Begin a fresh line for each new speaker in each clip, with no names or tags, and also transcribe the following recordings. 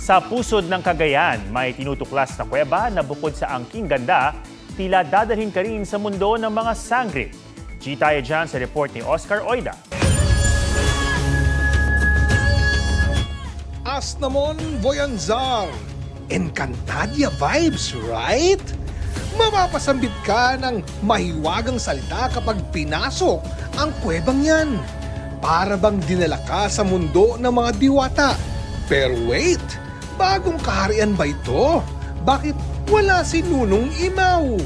Sa pusod ng Cagayan, may tinutuklas na kuweba na bukod sa angking ganda, tila dadalhin ka rin sa mundo ng mga sangre. Tayo dyan sa report ni Oscar Oida.
Asnamon Voyanzar. Encantadia vibes, right? Mapapasambit ka ng mahiwagang salita kapag pinasok ang kuwebang yan. Para bang dinala ka sa mundo ng mga diwata. Pero wait, bagong kaharian ba ito? Bakit wala si Nunong Imaw?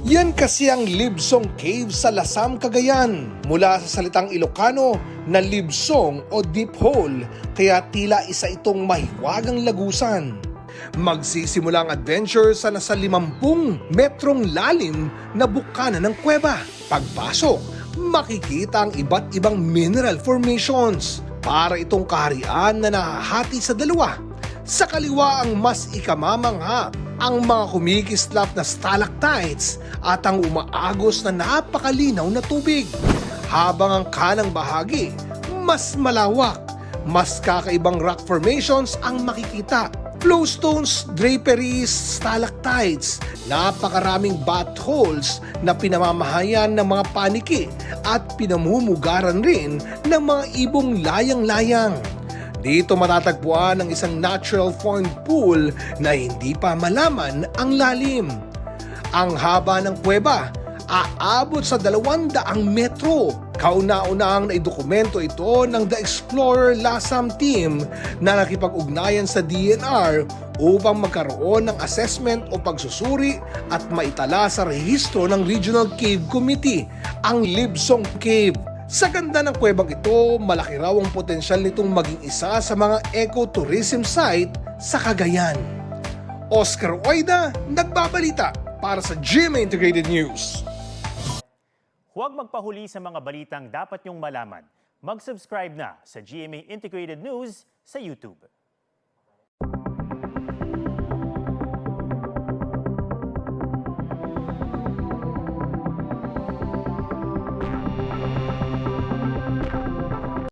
Yan kasi ang Libsong Cave sa Lasam, Cagayan. Mula sa salitang Ilocano na libsong o deep hole, kaya tila isa itong mahiwagang lagusan. Magsisimula ang adventure sa nasa 50 metrong lalim na bukana ng kuweba. Pagpasok, makikita ang iba't ibang mineral formations. Para itong kaharian na nahahati sa dalawa. Sa kaliwa ang mas ikamamangha, ang mga kumikislap na stalactites at ang umaagos na napakalinaw na tubig. Habang ang kanang bahagi, mas malawak, mas kakaibang rock formations ang makikita. Flowstones, draperies, stalactites, napakaraming bat holes na pinamamahayan ng mga paniki at pinamumugaran rin ng mga ibong layang-layang. Dito matatagpuan ang isang natural formed pool na hindi pa malaman ang lalim. Ang haba ng kuweba, aabot sa 200 metro. Kauna-unahang naidokumento ito ng The Explorer Lasam Team na nakipag-ugnayan sa DNR upang magkaroon ng assessment o pagsusuri at maitala sa rehistro ng Regional Cave Committee, ang Libsong Cave. Sa ganda ng kuwebang ito, malaki raw ang potensyal nitong maging isa sa mga ecotourism site sa Cagayan. Oscar Oida, nagbabalita para sa GMA Integrated News.
Huwag magpahuli sa mga balitang dapat niyong malaman. Mag-subscribe na sa GMA Integrated News sa YouTube.